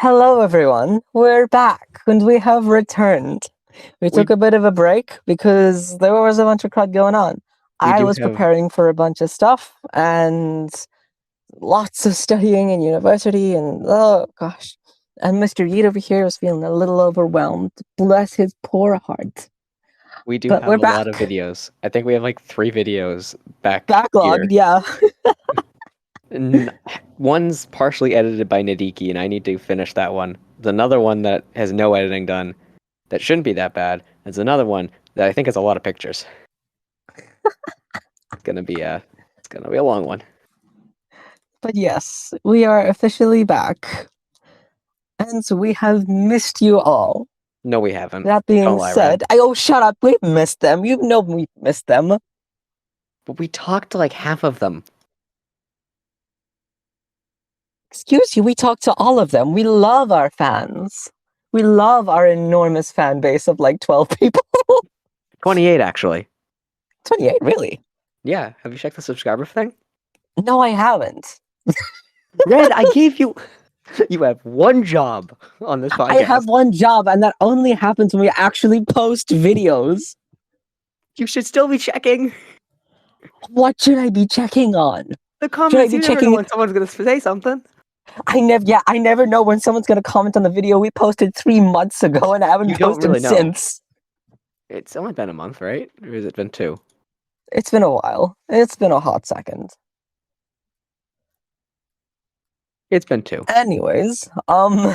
Hello, everyone. We're back and we have returned. We We took a bit of a break because there was a bunch of crud going on. we I do was have preparing for a bunch of stuff and lots of studying in university, and oh gosh. And Mr. Yeet over here was feeling a little overwhelmed. Bless his poor heart. we do But have we're a lot of back. videos. I think we have like 3 videos back Backlogged, here. yeah. N- One's partially edited by Nidhiki, and I need to finish that one. There's another one that has no editing done that shouldn't be that bad. There's another one that I think has a lot of pictures. It's gonna be a long one. But yes, we are officially back. And so we have missed you all. No, we haven't. That Don't being lie, Red. said, oh, shut up. We've missed them. You know we've missed them. But we talked to like half of them. Excuse you, we talk to all of them. We love our fans. We love our enormous fan base of like 12 people. 28 actually. 28, really? Yeah. Have you checked the subscriber thing? No, I haven't. Red, I gave you. You have one job on this podcast. I have one job, and that only happens when we actually post videos. You should still be checking What should I be checking on? the comments. be You never know checking- when someone's gonna say something. I never know when someone's gonna comment on the video we posted 3 months ago, and I haven't You don't posted really know. since. It's only been a month, right? Or has it been 2? It's been a while. It's been a hot second. It's been 2. Anyways, but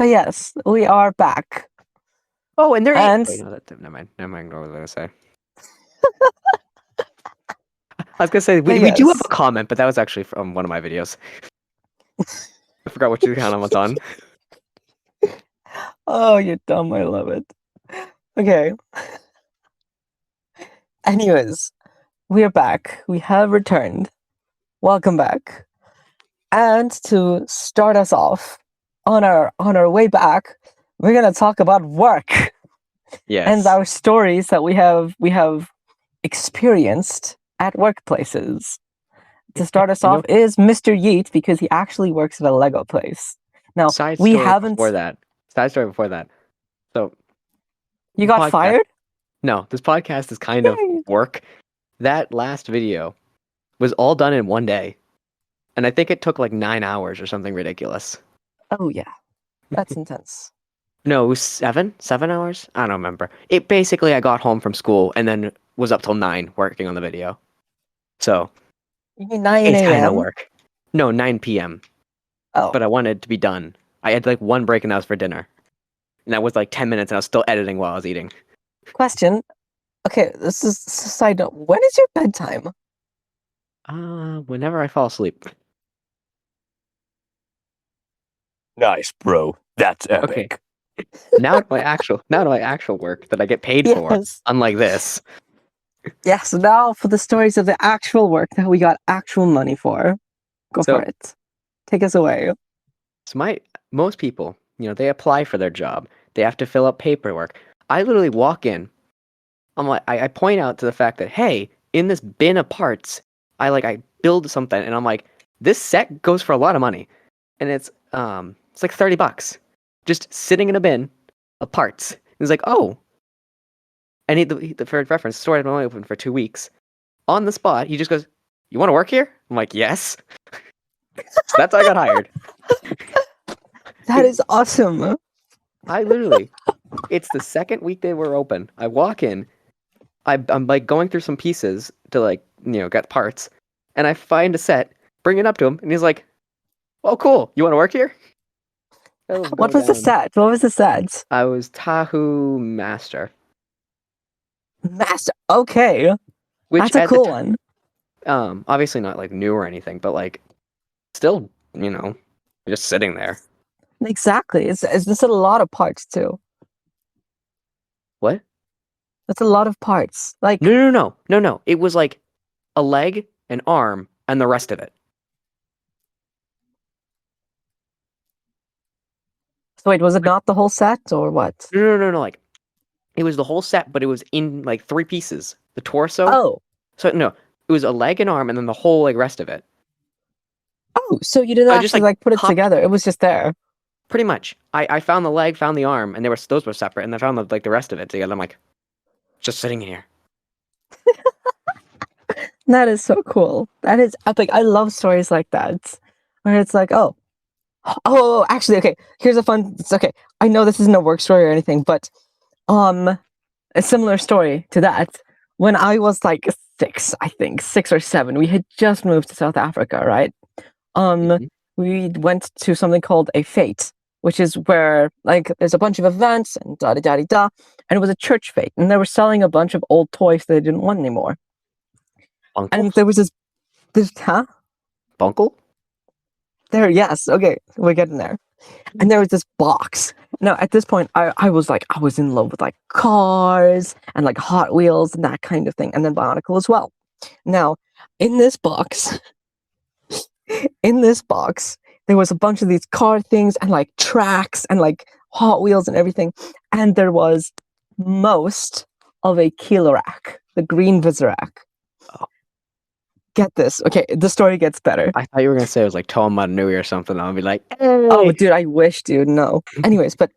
yes, we are back. Oh, and they're And- Wait, no, never mind. Never mind. What was I gonna say? I was gonna say we do have yes. a comment, but that was actually from one of my videos. I forgot which account I was on. Oh, you're dumb. I love it. Okay. Anyways, we are back. We have returned. Welcome back. And to start us off on our way back, we're gonna talk about work Yes. and our stories that we have experienced at workplaces. To start us You know- off is Mr. Yeet, because he actually works at a Lego place. Now, Side we story haven't. before that. Side story before that. So You got podcast- fired? no, this podcast is kind of Yay. work. That last video was all done in one day, and I think it took like 9 hours or something ridiculous. Oh yeah, that's intense. No, it was 7 hours. I don't remember. It basically, I got home from school and then was up till 9 working on the video. So You mean 9 it's kind of a.m.? work. No, 9 p.m. Oh, But I wanted to be done. I had like one break and that was for dinner, and that was like 10 minutes, and I was still editing while I was eating. question. Okay, this is a side note. When is your bedtime? Whenever I fall asleep. Nice, bro. That's epic. Now to my actual work that I get paid for. Yes. Unlike this. Yes. Now for the stories of the actual work that we got actual money for. Go So- for it. Take us away. So most people, they apply for their job. They have to fill out paperwork. I literally walk in. I'm like, I point out to the fact that, hey, in this bin of parts, I build something, and I'm like, this set goes for a lot of money, and it's like $30, just sitting in a bin of parts. And he's like, oh, and for reference, the store had been only open for 2 weeks. On the spot, he just goes, "You want to work here?" I'm like, "Yes." So that's how I got hired. That is awesome. I literally, it's the second week they were open. I walk in, I'm like going through some pieces to get parts, and I find a set, bring it up to him, and he's like, "Oh, cool. You want to work here?" What was the set? What was the set? I was Tahu Master, Master. Okay, which that's a at the cool ti- one. Obviously not like new or anything, but like still, just sitting there. Exactly. Is this a lot of parts too? What? That's a lot of parts. Like, No. It was like a leg, an arm, and the rest of it. so wait, was it not the whole set or what? No. Like, it was the whole set, but it was in like 3 pieces. The torso. Oh, So no, it was a leg and arm, and then the whole rest of it. oh, so you didn't I actually just, put it popped- together. It was just there. Pretty much. I found the leg, found the arm, and those were separate, and I found the rest of it together. I'm like, just sitting here. That is so cool. That is epic. I love stories like that, where it's like, actually, okay. Here's a fun. It's okay. I know this isn't a work story or anything, but a similar story to that. When I was like 6 or 7, we had just moved to South Africa, right? Mhm. We went to something called a fete, which is where like there's a bunch of events and da da da da, and it was a church fete, and they were selling a bunch of old toys that they didn't want anymore. And Bunkles? there was this Bunkle? there, yes, okay, we're getting there. And there was this box. Now, at this point, I was in love with like cars and like Hot Wheels and that kind of thing, and then Bionicle as well. Now, in this box, in this box, there was a bunch of these car things and like tracks and like Hot Wheels and everything. And there was most of a Kilorak, the green Vizirac. Oh. Get this. Okay, the story gets better. I thought you were gonna say it was like Toa Nui or something. I'll be like, Oh, hey! dude, I wish, dude. No. Anyways, but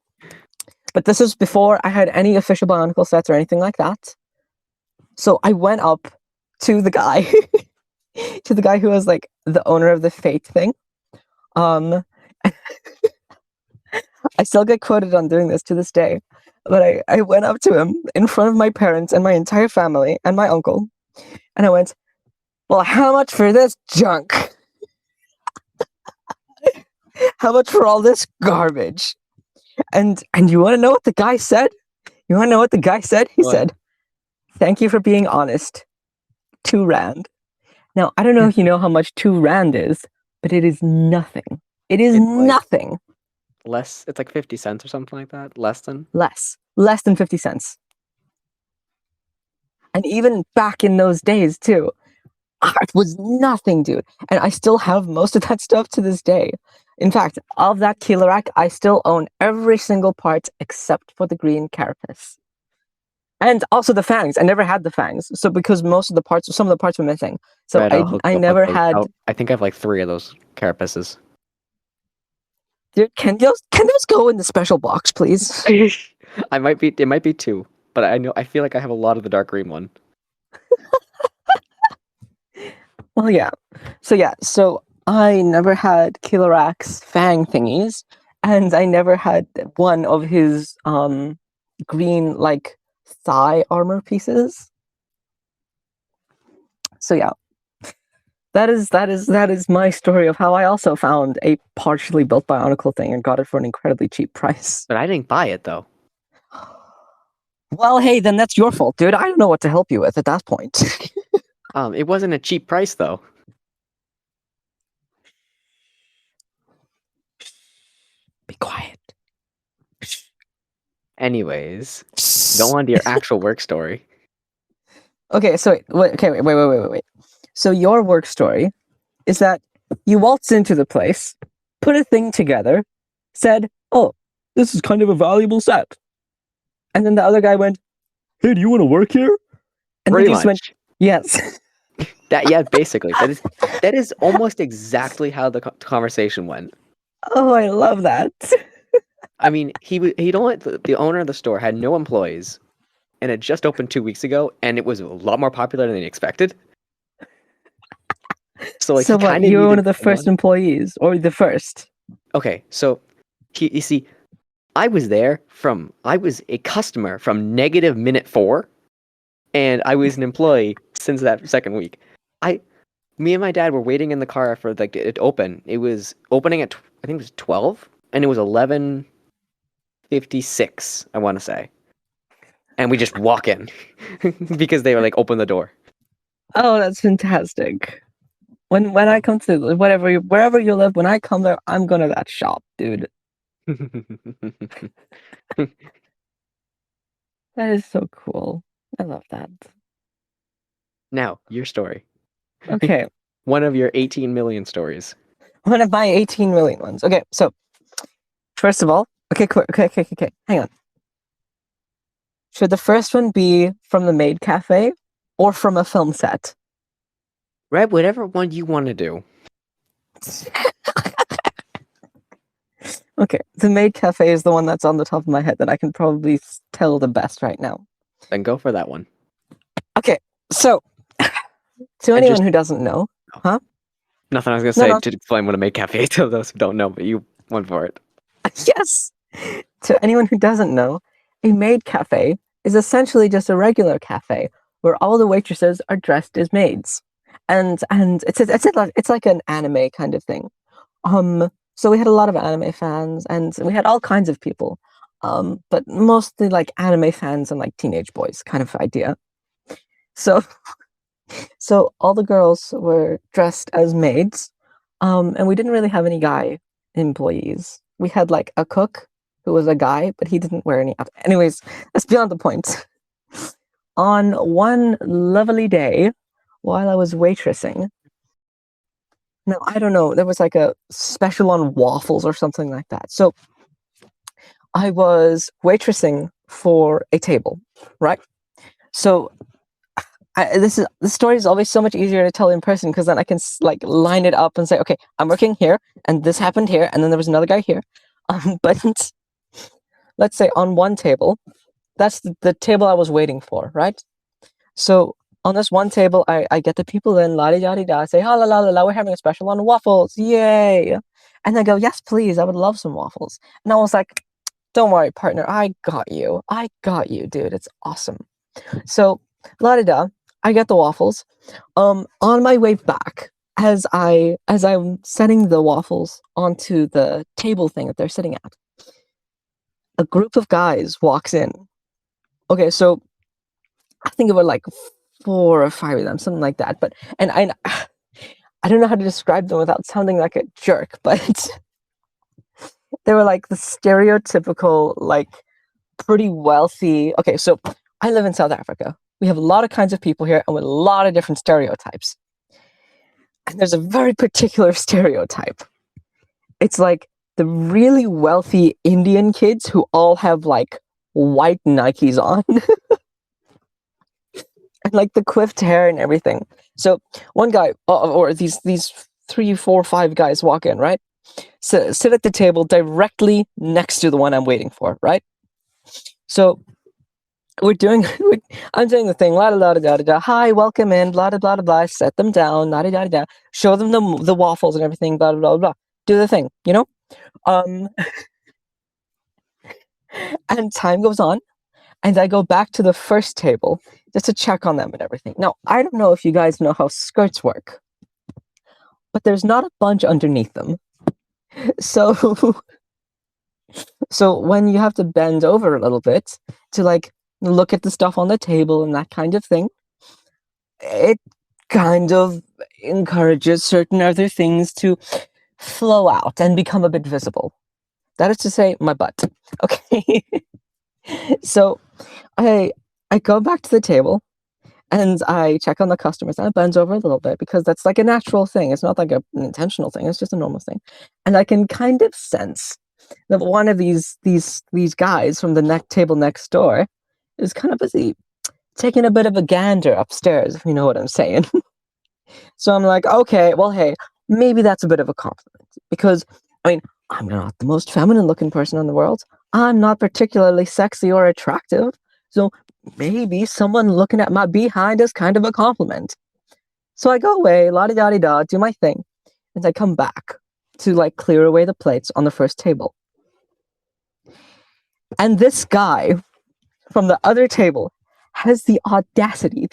this was before I had any official Bionicle sets or anything like that. So I went up to the guy, to the guy who was like the owner of the Fate thing. I still get quoted on doing this to this day. But I went up to him in front of my parents and my entire family and my uncle, and I went, "Well, how much for this junk? How much for all this garbage?" And you want to know what the guy said? You want to know what the guy said? He What? said, "Thank you for being honest. 2 rand." Now, I don't know if you know how much 2 rand is, but it is nothing. It is It's like- nothing. It's like 50 cents or something like that. Less than. Less than 50 cents. And even back in those days, too, it was nothing, dude. And I still have most of that stuff to this day. In fact, of that Kilorak, I still own every single part except for the green carapace. And also the fangs. I never had the fangs. So because some of the parts were missing. So Right, I'll hook I you up never with those. had. I think I have like 3 of those carapaces. Dude, can those go in the special box, please? It might be 2, but I feel like I have a lot of the dark green one. Well, yeah. So I never had Kilorak's fang thingies, and I never had one of his green like thigh armor pieces. So yeah. That is my story of how I also found a partially built Bionicle thing and got it for an incredibly cheap price. But I didn't buy it though. Well, hey, then that's your fault, dude. I don't know what to help you with at that point. It wasn't a cheap price though. Be quiet. Anyways, go on to your actual work story. Okay, so wait. So your work story is that you waltzed into the place, put a thing together, said, "Oh, this is kind of a valuable set," and then the other guy went, "Hey, do you want to work here?" And Pretty then you just went, much. "Yes." Basically. That is almost exactly how the conversation went. Oh, I love that. I mean, the owner of the store had no employees, and it just opened 2 weeks ago, and it was a lot more popular than he expected. So like, So he what? kind of You were one needed of the first someone. employees, or the first? Okay, so you see, I was a customer from negative minute 4, and I was an employee since that second week. Me and my dad were waiting in the car for like it to open. It was opening at I think it was 12, and it was 11:56, I want to say. And we just walk in because they were like, open the door. Oh, that's fantastic. When I come to wherever you live, when I come there, I'm going to that shop, dude. That is so cool. I love that. Now, your story. Okay, One of your 18 million stories. one of my 18 million ones. Okay, so first of all, okay, hang on. Should the first one be from the Maid Cafe or from a film set? Reb, whatever one you want to do. Okay, the Maid Cafe is the one that's on the top of my head that I can probably tell the best right now. Then go for that one. Okay, so to And anyone just who doesn't know, huh? nothing I was gonna No, say no. to explain what a maid cafe is to those who don't know, but you went for it. Yes. To anyone who doesn't know, a maid cafe is essentially just a regular cafe where all the waitresses are dressed as maids, and it's like an anime kind of thing. So we had a lot of anime fans, and we had all kinds of people, but mostly like anime fans and like teenage boys kind of idea. So so all the girls were dressed as maids, and we didn't really have any guy employees. We had like a cook who was a guy, but he didn't wear any. Anyways, that's beyond the point. On one lovely day, while I was waitressing, now I don't know, there was like a special on waffles or something like that. So I was waitressing for a table, right? So this story is always so much easier to tell in person because then I can like line it up and say, okay, I'm working here, and this happened here, and then there was another guy here. But let's say on one table, that's the table I was waiting for, right? So on this one table, I get the people in, la di da di da, say, ha la la la la, we're having a special on waffles, yay! And they go, yes, please, I would love some waffles. And I was like, don't worry, partner, I got you, dude, it's awesome. So la di da, I get the waffles. On my way back, as I'm setting the waffles onto the table thing that they're sitting at, a group of guys walks in. Okay, so I think it were like 4 or 5 of them, something like that. But and I don't know how to describe them without sounding like a jerk, but they were like the stereotypical, like pretty wealthy. Okay, so I live in South Africa. We have a lot of kinds of people here and with a lot of different stereotypes. And there's a very particular stereotype. It's like the really wealthy Indian kids who all have like white Nikes on. And like the quiffed hair and everything. So one guy, or these 3, 4, 5 guys walk in, right? So sit at the table directly next to the one I'm waiting for, right? So I'm doing the thing, la da da da da da. Hi, welcome in, blah da blah da blah. Set them down, la da da da. Show them the waffles and everything, blah blah blah blah. Do the thing, you know. And time goes on, and I go back to the first table just to check on them and everything. Now, I don't know if you guys know how skirts work, but there's not a bunch underneath them. So, so when you have to bend over a little bit to like look at the stuff on the table and that kind of thing, it kind of encourages certain other things to flow out and become a bit visible. That is to say, my butt. Okay. So I go back to the table and I check on the customers and I bend over a little bit because that's like a natural thing. It's not like an intentional thing. It's just a normal thing. And I can kind of sense that one of these guys from the table next door is kind of busy taking a bit of a gander upstairs, if you know what I'm saying. So I'm like, okay, well, hey, maybe that's a bit of a compliment because, I mean, I'm not the most feminine looking person in the world. I'm not particularly sexy or attractive. So maybe someone looking at my behind is kind of a compliment. So I go away, la-di-da-di-da, do my thing, and I come back to like clear away the plates on the first table. And this guy from the other table has the audacity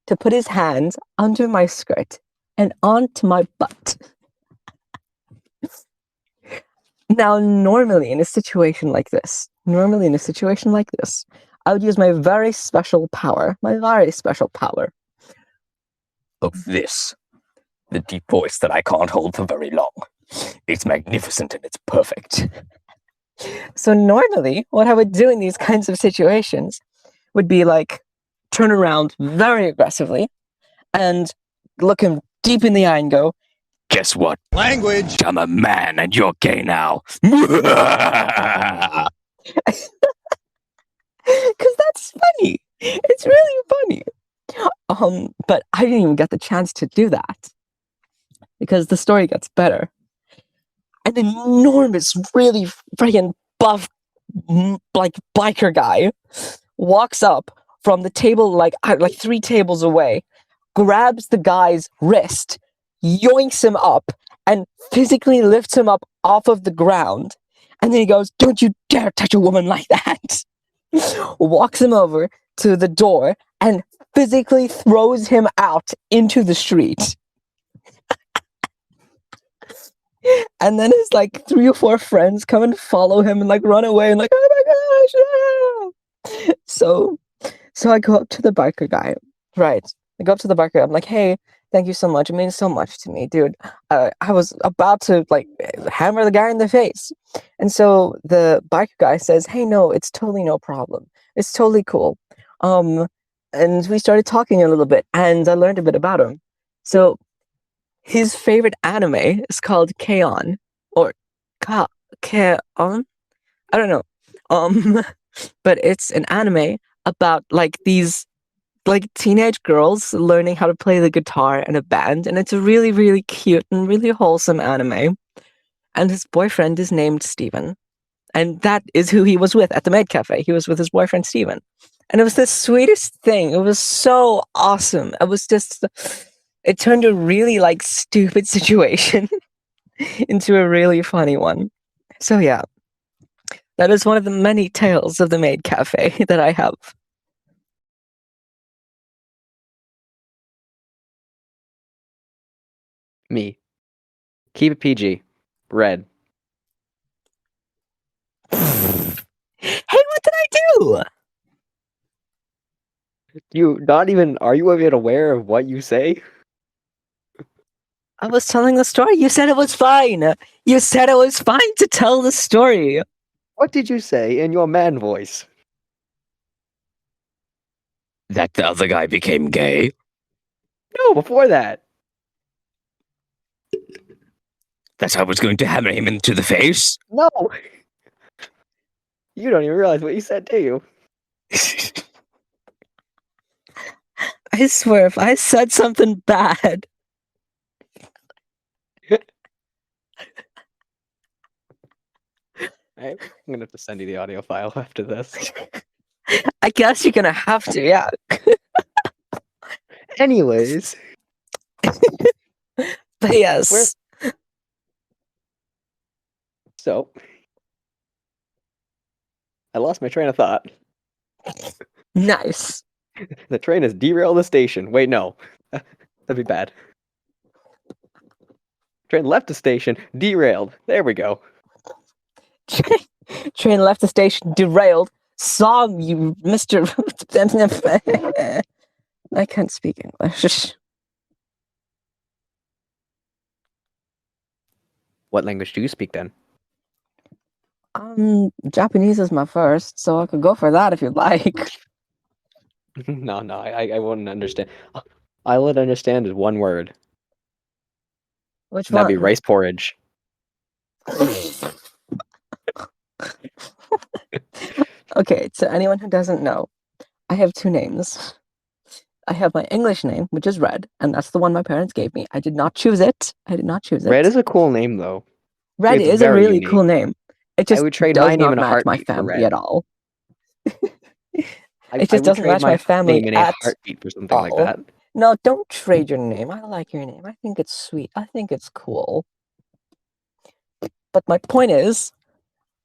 to put his hands under my skirt and onto my butt. Now, normally in a situation like this, I would use my very special power, Of this, the deep voice that I can't hold for very long. It's magnificent and it's perfect. So normally, what I would do in these kinds of situations would be like turn around very aggressively and look him deep in the eye and go, Guess what? Language. I'm a man and you're gay now. because that's funny. It's really funny. But I didn't even get the chance to do that because the story gets better. an enormous, really freaking buff, like biker guy walks up from the table like 3 tables away, grabs the guy's wrist, yoinks him up, and physically lifts him up off of the ground. And then he goes, "Don't you dare touch a woman like that!" Walks him over to the door and physically throws him out into the street. And then his like 3 or 4 friends come and follow him and like run away and like, "Oh my gosh!" So I go up to the biker guy. Right. I go up to the biker. I'm like, "Hey, thank you so much. It means so much to me, dude. I was about to like hammer the guy in the face." And so the biker guy says, "Hey, no, it's totally no problem. It's totally cool." And we started talking a little bit, and I learned a bit about him. So his favorite anime is called K-On! Or K-On? I don't know. But it's an anime about like these like teenage girls learning how to play the guitar in a band, and it's a really, really cute and really wholesome anime. And his boyfriend is named Steven. And that is who he was with at the Maid Cafe. He was with his boyfriend Steven. And it was the sweetest thing. It was so awesome. It turned a really like stupid situation into a really funny one. So yeah, that is one of the many tales of the Maid Cafe that I have. Me. Keep it PG. Red. Hey, what did I do? Are you even aware of what you say? I was telling the story. You said it was fine. You said it was fine to tell the story. What did you say in your man voice? That the other guy became gay? No, before that. That I was going to hammer him into the face? No. You don't even realize what you said, do you? I swear, if I said something bad, I'm gonna have to send you the audio file after this. I guess you're gonna have to, yeah. Anyways. But yes. So, I lost my train of thought. Nice. The train has derailed the station. Wait, no. That'd be bad. Train left the station, derailed. There we go. Train left the station, derailed. Saw you, Mr. I can't speak English. What language do you speak then? Japanese is my first, so I could go for that if you'd like. No, I wouldn't understand. I would understand is one word. Which That'd one? be rice porridge. Okay, to anyone who doesn't know, I have 2 names. I have my English name, which is Red, and that's the one my parents gave me. I did not choose it. Red is a cool name, though. Red It's is a very really unique. cool name. It just I would trade does my name not in a match my heartbeat for family Red. at all. I It just would doesn't trade match my family name in a at heartbeat for something like all. that. No, don't trade your name. I like your name. I think it's sweet. I think it's cool. But my point is,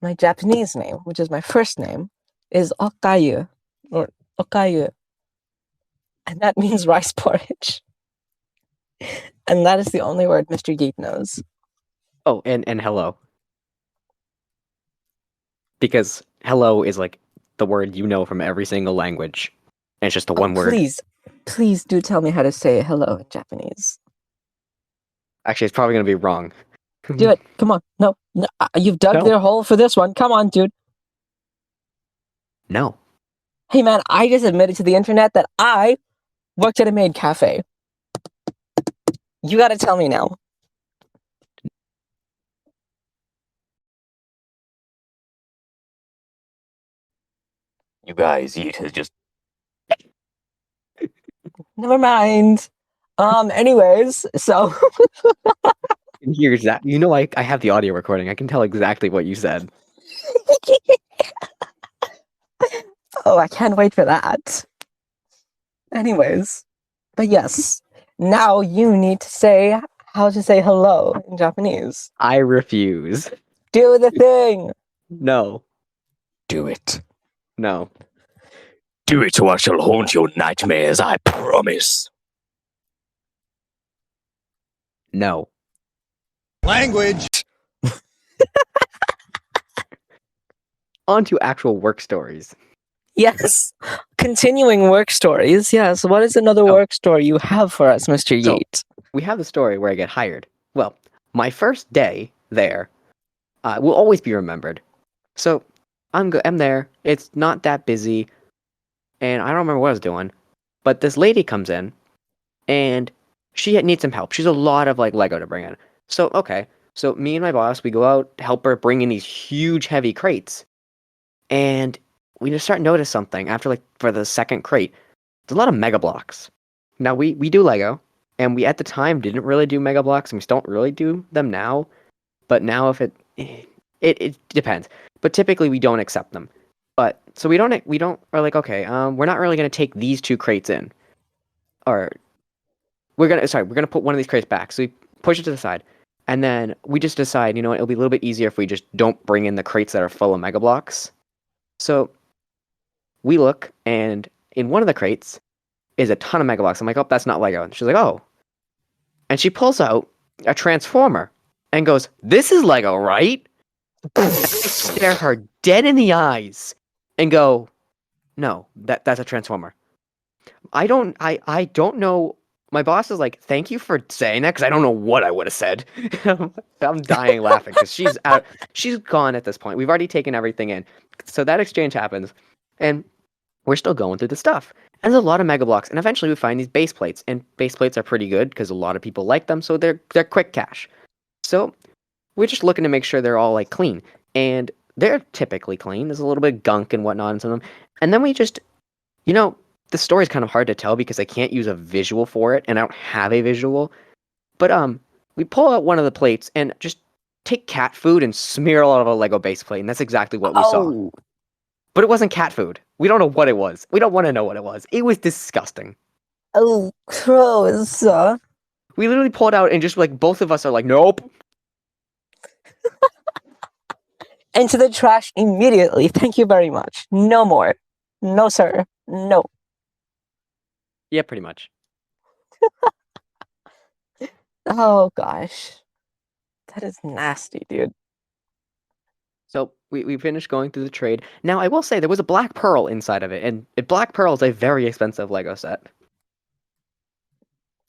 my Japanese name, which is my first name, is Okayu, or Okayu. And that means rice porridge. And that is the only word Mr. Yeet knows. Oh, and hello. Because hello is like the word you know from every single language. And it's just the one word. Please do tell me how to say hello in Japanese. Actually, it's probably going to be wrong. Do it. Come on. No, you've dug their hole for this one. Come on, dude. No. Hey, man, I just admitted to the internet that I worked at a Maid Cafe. You gotta tell me now. You guys, Yeet has just... Never mind. Anyways, so can hear exactly. You know, I have the audio recording. I can tell exactly what you said. Oh, I can't wait for that. Anyways, but yes, now you need to say how to say hello in Japanese. I refuse. Do the thing. No. Do it. No. Do it or I shall haunt your nightmares, I promise. No. Language. On to actual work stories. Yes. Continuing work stories. Yes. What is another Oh. work story you have for us, Mr. So- Yeet? We have the story where I get hired. Well, my first day there will always be remembered. So I'm there. It's not that busy, and I don't remember what I was doing. But this lady comes in, and she needs some help. She's a lot of like Lego to bring in. So okay, so me and my boss, we go out to help her bring in these huge, heavy crates, and we just start to notice something after like for the second crate. There's a lot of Mega Blocks. Now we do Lego, and we at the time didn't really do Mega Blocks, and we don't really do them now. But now if it depends. But typically we don't accept them. But so we don't are like okay, we're not really gonna take these two crates in, or we're gonna put one of these crates back. So we push it to the side, and then we just decide, you know, it'll be a little bit easier if we just don't bring in the crates that are full of Mega Blocks. So we look, and in one of the crates is a ton of Mega Blocks. I'm like, oh, that's not Lego. And she's like, oh, and she pulls out a Transformer and goes, "This is Lego, right?" And I stare her dead in the eyes and go, "No, that's a Transformer." I don't know. My boss is like, "Thank you for saying that," because I don't know what I would have said. I'm dying laughing because she's out. She's gone at this point. We've already taken everything in. So that exchange happens, and we're still going through the stuff. And there's a lot of Mega Blocks, and eventually we find these base plates, and base plates are pretty good because a lot of people like them, so they're quick cash. So we're just looking to make sure they're all like clean, and they're typically clean. There's a little bit of gunk and whatnot in some of them, and then we just, you know, the story's kind of hard to tell because I can't use a visual for it, and I don't have a visual. But we pull out one of the plates and just take cat food and smear all of a Lego base plate, and that's exactly what we saw. Oh, But it wasn't cat food. We don't know what it was. We don't want to know what it was. It was disgusting. oh, gross. We literally pulled out and just like both of us are like, nope. Into the trash immediately. Thank you very much. No more. No, sir. No. Yeah, pretty much. Oh, gosh. That is nasty, dude. So we finished going through the trade. Now I will say there was a Black Pearl inside of it, and Black Pearl is a very expensive Lego set.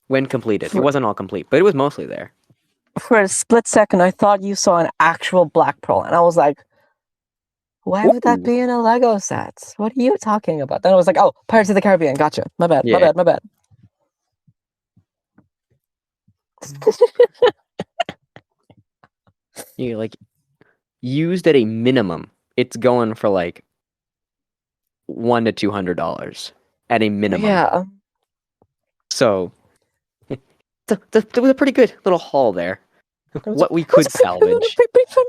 When completed. It wasn't all complete, but it was mostly there. For a split second, I thought you saw an actual black pearl, and I was like, why would that Ooh. be in a Lego set? What are you talking about? Then I was like, oh, Pirates of the Caribbean. Gotcha. My bad. My Yeah. bad. My bad. You like used at a minimum, it's going for like $100 to $200 at a minimum. Yeah. So there was a pretty good little haul there. What we could salvage. Pretty fun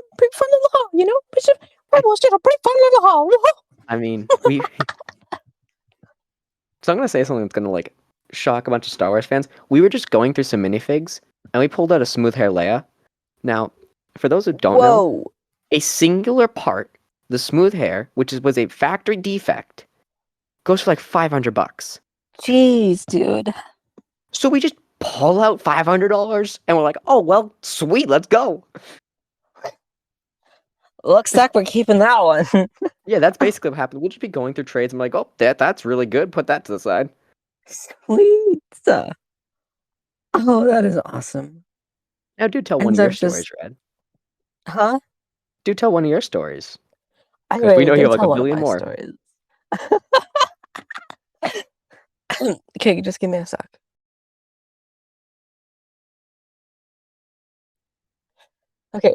little haul, you know? It was just a pretty fun little haul. I mean, we. So I'm gonna say something that's gonna like shock a bunch of Star Wars fans. We were just going through some minifigs, and we pulled out a smooth hair Leia. Now, for those who don't know, Whoa. a singular part, the smooth hair, which was a factory defect, goes for like $500. Jeez, dude. So we just pull out $500, and we're like, "Oh well, sweet, let's go." Looks like we're keeping that one. Yeah, that's basically what happened. We'll just be going through trades and be like, "Oh, that's really good. Put that to the side." Sweet. Oh, that is awesome. Now, do tell one Ends of your up just- stories, Red. Huh? Do tell one of your stories. I 'Cause we already know you did have, like, tell a one of billion my more. stories. Okay, just give me a sec. Okay,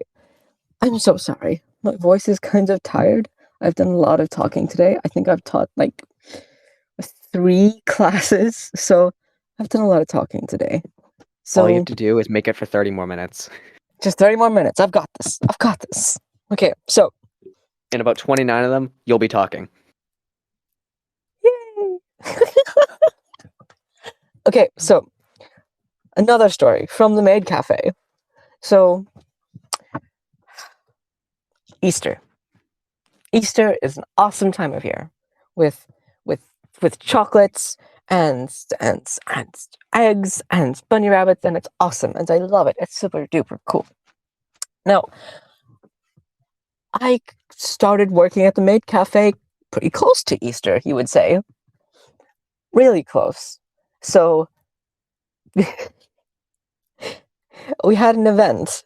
I'm so sorry. My voice is kind of tired. I've done a lot of talking today. I think I've taught like 3 classes, so I've done a lot of talking today. So All you have to do is make it for 30 more minutes. Just 30 more minutes. I've got this. I've got this. Okay, so. In about 29 of them, you'll be talking. Yay! Okay, so. Another story from the Maid Cafe. So. Easter. Easter is an awesome time of year. With chocolates and eggs and bunny rabbits, and it's awesome, and I love it. It's super duper cool. Now, I started working at the Maid Cafe pretty close to Easter, you would say. Really close. So, we had an event.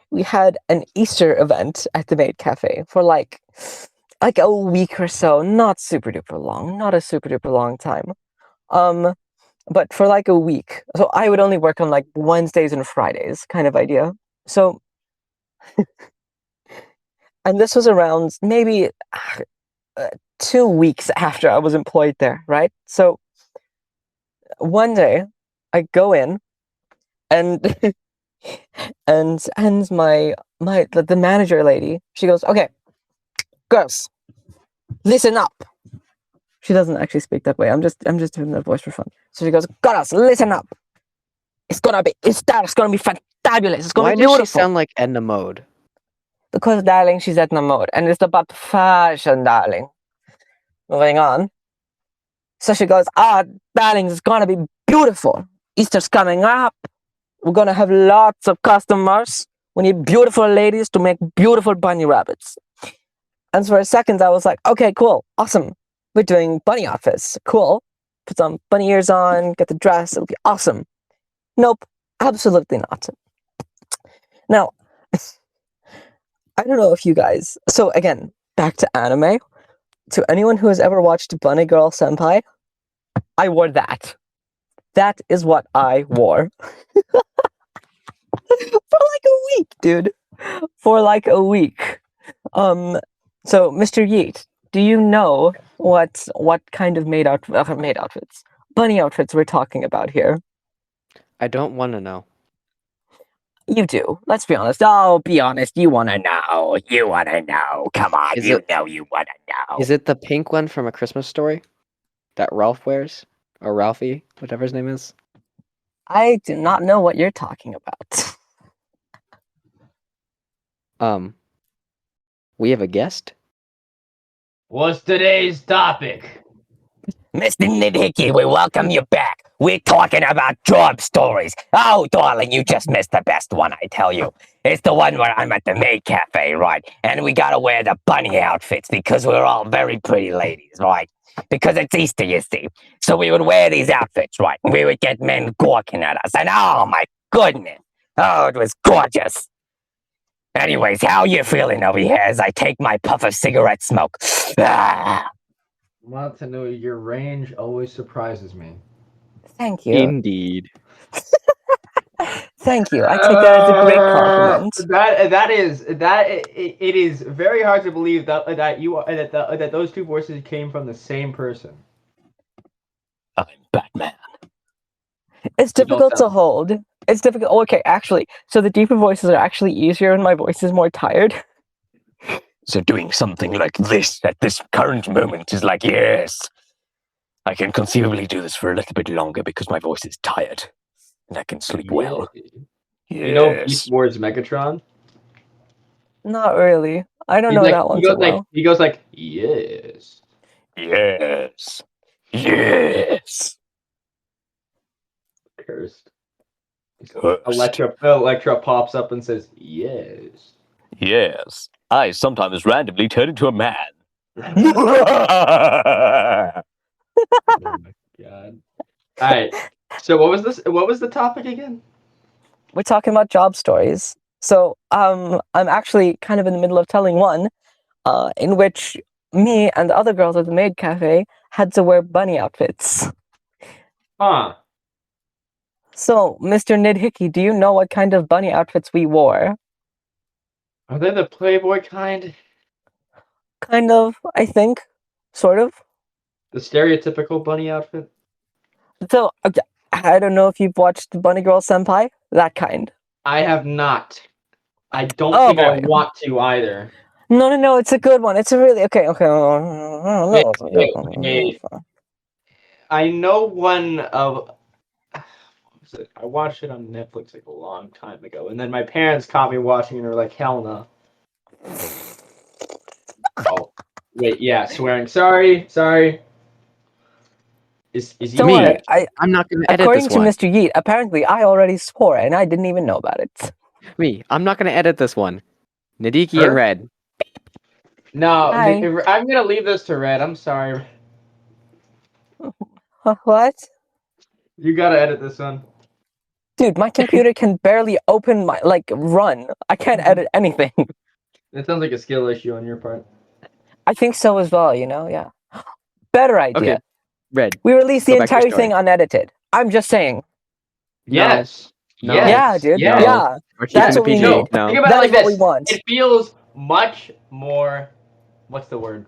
We had an Easter event at the Maid Cafe for like a week or so. Not super duper long. Not a super duper long time. But for like a week. So I would only work on like Wednesdays and Fridays kind of idea. So, and this was around maybe 2 weeks after I was employed there, right? So one day I go in and and the manager lady, she goes, "Okay, girls, listen up." She doesn't actually speak that way. I'm just doing that voice for fun. So she goes, "Girls, listen up. It's gonna be fantabulous. It's gonna Why be does beautiful." she sound like Edna Mode? Because, darling, she's Edna Mode, and it's about fashion, darling. Moving on. So she goes, darling, it's gonna be beautiful. Easter's coming up. We're gonna have lots of customers. We need beautiful ladies to make beautiful bunny rabbits. And for a second, I was like, okay, cool, awesome. We're doing bunny outfits. Cool. Put some bunny ears on, get the dress, it'll be awesome. Nope, absolutely not. Now, I don't know if you guys... So again, back to anime. To anyone who has ever watched Bunny Girl Senpai, I wore that. That is what I wore. For like a week, dude. For like a week. So, Mr. Yeet, do you know what kind of maid outfits, bunny outfits we're talking about here? I don't want to know. You do. Let's be honest. Oh, be honest. You want to know. You want to know. Come on, Is you it- know you want to know. Is it the pink one from A Christmas Story that Ralph wears? Or Ralphie, whatever his name is? I do not know what you're talking about. We have a guest? What's today's topic? Mr. Nidhiki, we welcome you back. We're talking about job stories. Oh, darling, you just missed the best one, I tell you. It's the one where I'm at the Maid Cafe, right? And we gotta wear the bunny outfits because we're all very pretty ladies, right? Because it's Easter, you see. So we would wear these outfits, right? And we would get men gawking at us. And oh my goodness. Oh, it was gorgeous. Anyways, how you feeling over here as I take my puff of cigarette smoke? Ah. Want to know your range always surprises me. Thank you. Indeed. Thank you. I take that as a great compliment. It is very hard to believe that those two voices came from the same person. I'm Batman. It's difficult to hold. It's difficult. Okay, actually, so the deeper voices are actually easier and my voice is more tired. So doing something like this at this current moment is like, yes, I can conceivably do this for a little bit longer because my voice is tired and I can sleep well. Yeah. Yes. You know Beast Wars Megatron? Not really. I don't know that one so well. He goes like, yes. Yes. Yes. Cursed. Cursed. Electra pops up and says, yes. Yes. I sometimes randomly turn into a man. Oh my god. Alright. So what was this? What was the topic again? We're talking about job stories. So I'm actually kind of in the middle of telling one in which me and the other girls at the Maid Cafe had to wear bunny outfits. Huh. So, Mr. Nidhiki, do you know what kind of bunny outfits we wore? Are they the Playboy kind? Kind of, I think. Sort of. The stereotypical bunny outfit? So, I don't know if you've watched Bunny Girl Senpai. That kind. I have not. I don't Oh, think I boy. want to either. No, it's a good one. It's a really okay. Wait, wait. I know one of. What was it? I watched it on Netflix like a long time ago, and then my parents caught me watching it and were like, "Hell no." Oh, wait, yeah, swearing. Sorry. Is Don't you? worry. I'm not gonna edit According this to one. Mr. Yeet, apparently I already swore and I didn't even know about it. I'm not gonna edit this one. Nidhiki and Her? Red. No, Hi. I'm gonna leave this to Red. I'm sorry. What? You gotta edit this one. Dude, my computer can barely open my run. I can't edit anything. It sounds like a skill issue on your part. I think so as well. Yeah. Better idea. Okay, Red. We release the Go back to your entire story. thing unedited. I'm just saying. Yes. No. Yes. Yeah, dude. Yes. Yeah. We're keeping That's it what we PG. need. No. Think about That it is like what we this. want. It feels much more. What's the word?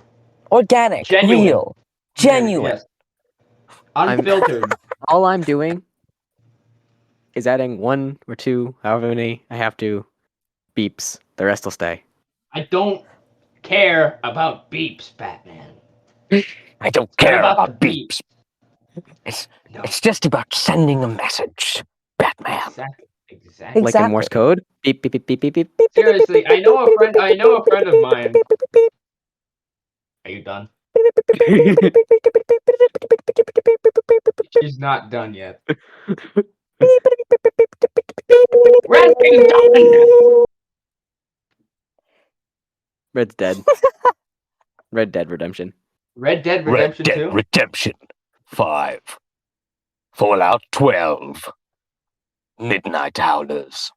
Organic, Genuine. real, genuine. Yes. Unfiltered. All I'm doing is adding 1 or 2, however many I have to, beeps. The rest will stay. I don't care about beeps, Batman. I don't It's care not about the beeps. No. It's just about sending a message, Batman. Exactly. Like in Morse code. Beep beep beep beep beep beep. Seriously, I know a friend of mine. Are you done? She's not done yet. Red King done! Red's dead. Red Dead Redemption. Red Dead Red Redemption Dead 2? Redemption 5. Fallout 12. Midnight Howlers.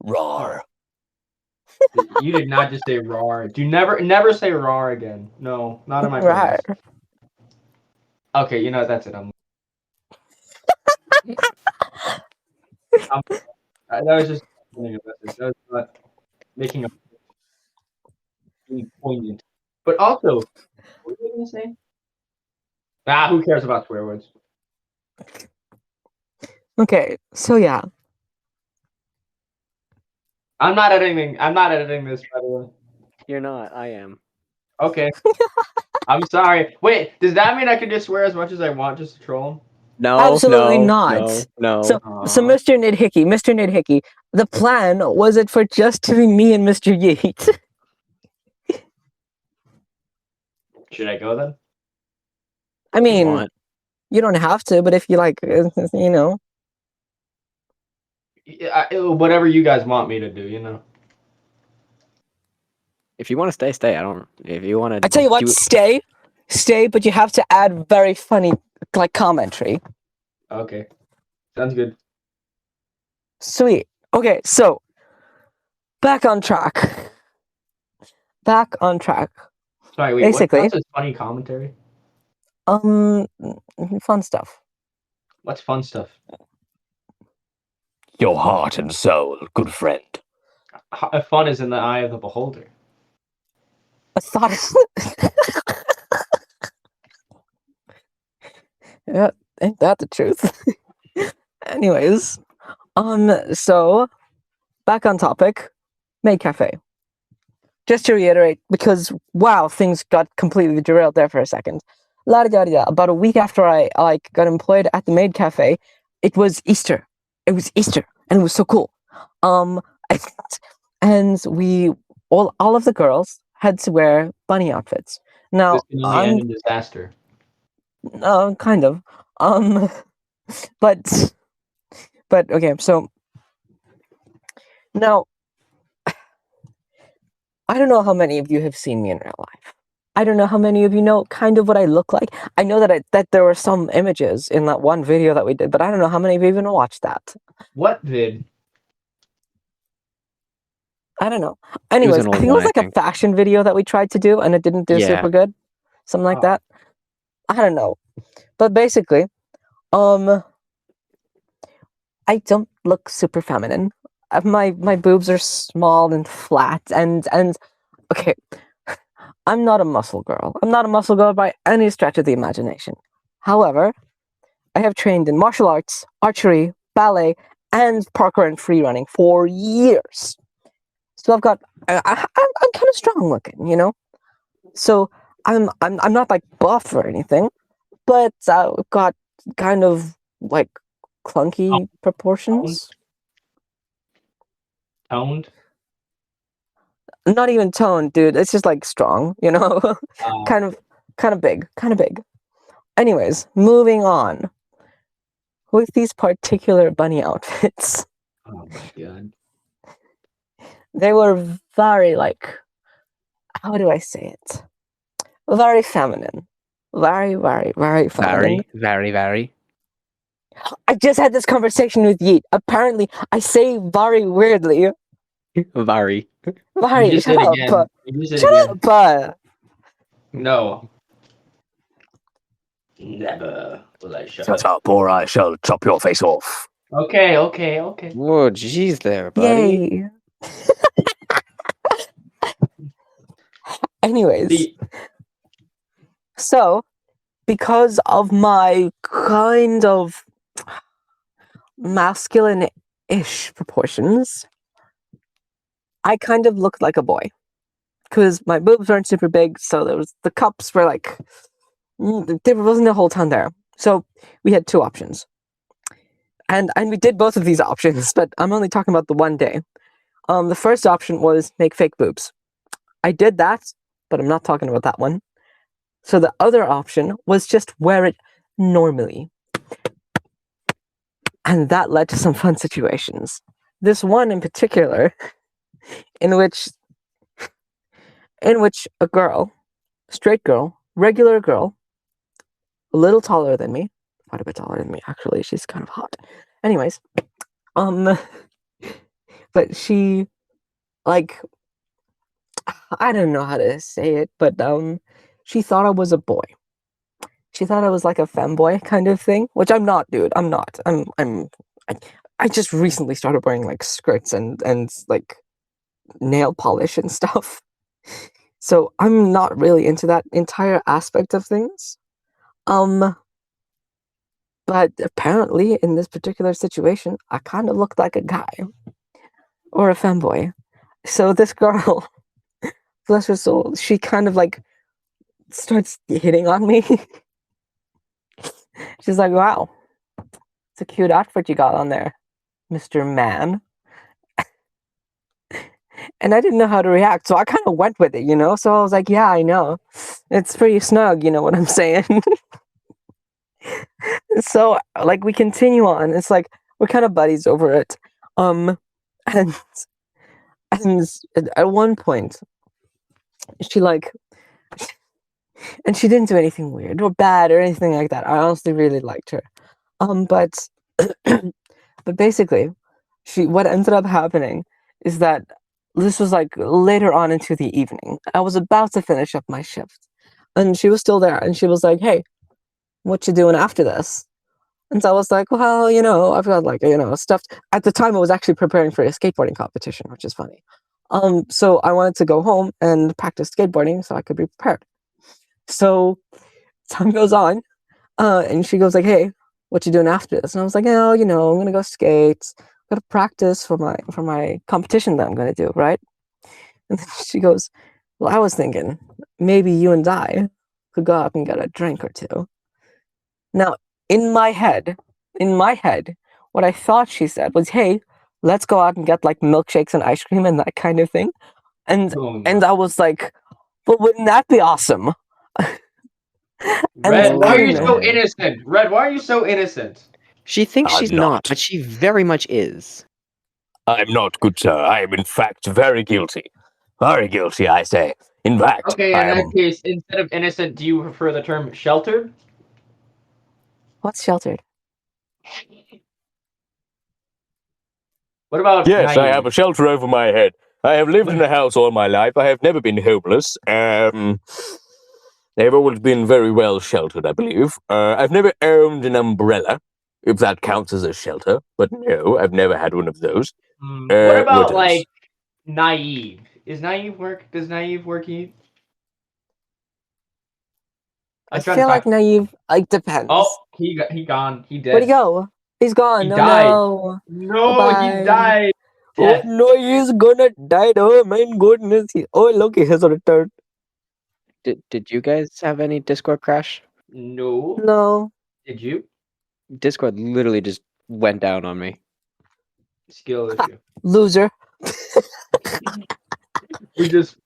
Roar. You did not just say roar. Do never say roar again. No, not in my Right. presence. Okay, you know what, that's it. That was just sending a message. That was not making a being poignant. But also, what were you gonna say? Who cares about swear words? Okay, so yeah. I'm not editing this, by the way. You're not. I am. Okay. I'm sorry. Wait, does that mean I can just swear as much as I want just to troll him? No. Absolutely no, not. No. So Aw. Mr. Nidhiki, the plan was it for just to be me and Mr. Yeet. Should I go then? I you mean, want. you don't have to, but if you like, Whatever you guys want me to do, you know. If you want to stay, stay. I don't. If you want to. I tell you what, stay, but you have to add very funny commentary. Okay. Sounds good. Sweet. Okay, so back on track. Sorry, wait, Basically. what's this funny commentary? Fun stuff. What's fun stuff? Your heart and soul, good friend. Fun is in the eye of the beholder. I thought. Yeah, ain't that the truth? Anyways, so back on topic, Maid Cafe. Just to reiterate, because wow, things got completely derailed there for a second. La da da da. About a week after I got employed at the Maid Cafe, it was Easter. It was Easter, and it was so cool. And we all of the girls had to wear bunny outfits. Now This can only end in disaster. kind of. But okay, so now I don't know how many of you have seen me in real life. I don't know how many of you know kind of what I look like. I know that there were some images in that one video that we did, but I don't know how many of you even watched that. What vid? I don't know. Anyways, an I old think it one, was I like a think. fashion video that we tried to do and it didn't do Yeah. super good. Something like Oh. that. I don't know. But basically, I don't look super feminine. My boobs are small and flat and okay. I'm not a muscle girl. I'm not a muscle girl by any stretch of the imagination. However, I have trained in martial arts, archery, ballet, and parkour and free running for years. So I've got I'm kind of strong looking, you know. So I'm not like buff or anything, but I've got kind of like clunky proportions. Toned. Not even toned, dude. It's just like strong, you know. kind of big, kind of big. Anyways, moving on with these particular bunny outfits. Oh my god. They were very like, how do I say it? Very feminine. Very, very, very feminine. Very. I just had this conversation with Yeet. Apparently, I say very weirdly. Very. Very, You just shut said up. again. You just said Shut again. up. No. Never will I shut Shut up. up, or I shall chop your face off. Okay. Whoa, jeez there, buddy. Yay. Anyways, See, so because of my kind of masculine-ish proportions, I kind of looked like a boy. Because my boobs weren't super big, so the cups were like, there wasn't a whole ton there. So we had two options. And we did both of these options, but I'm only talking about the one day. The first option was make fake boobs. I did that, but I'm not talking about that one. So the other option was just wear it normally. And that led to some fun situations. This one in particular, in which a girl, straight girl, regular girl, a little taller than me, quite a bit taller than me actually, she's kind of hot. Anyways, but she, like, I don't know how to say it, but she thought I was a boy. She thought I was like a femboy kind of thing, which I'm not, dude. I'm not. I just recently started wearing like skirts and like nail polish and stuff. So I'm not really into that entire aspect of things. But apparently in this particular situation, I kind of looked like a guy or a femboy. So this girl, bless her soul, she kind of like starts hitting on me. She's like, "Wow, it's a cute outfit you got on there, Mr. Man." And I didn't know how to react, so I kind of went with it, you know? So I was like, "Yeah, I know. It's pretty snug, you know what I'm saying?" So, like, we continue on. It's like, we're kind of buddies over it. And, and at one point, she, like, and she didn't do anything weird or bad or anything like that. I honestly really liked her. But, but basically, what ended up happening is that this was like later on into the evening. I was about to finish up my shift, and she was still there, and she was like, "Hey, what you doing after this?" And so I was like, "Well, you know, I've got like, you know, stuff." At the time, I was actually preparing for a skateboarding competition, which is funny. So I wanted to go home and practice skateboarding so I could be prepared. So time goes on, and she goes like, "Hey, what you doing after this?" And I was like, "Oh, you know, I'm gonna go skate. I'm gonna practice for my competition that I'm gonna do, right?" And then she goes, "Well, I was thinking maybe you and I could go out and get a drink or two." Now, in my head, what I thought she said was, "Hey, let's go out and get like milkshakes and ice cream and that kind of thing." And boom. I was like, "But wouldn't that be awesome?" Red, why I are don't you know. so innocent? Red, why are you so innocent? She thinks I'm she's not, not. but she very much is. I'm not, good sir. I am, in fact, very guilty. Very guilty, I say. In fact, Okay, in I that am. case, instead of innocent, do you prefer the term sheltered? What's sheltered? What about Yes, I have naive? a shelter over my head. I have lived in a house all my life. I have never been homeless. They've always been very well sheltered, I believe. I've never owned an umbrella, if that counts as a shelter. But no, I've never had one of those. What What about else? like naive? Is naive work? Does naive work? Heat? I I'm trying to feel like talk. naive. Like Oh, depends. he gone. He Where'd he dead. go? He's He gone. Oh died. no. Bye No, he bye. died. Oh no, he's gonna die. Oh my goodness. Oh, look, he has returned. Did you guys have any Discord crash? No. No. Did you? Discord literally just went down on me. Skill issue. Loser. We just.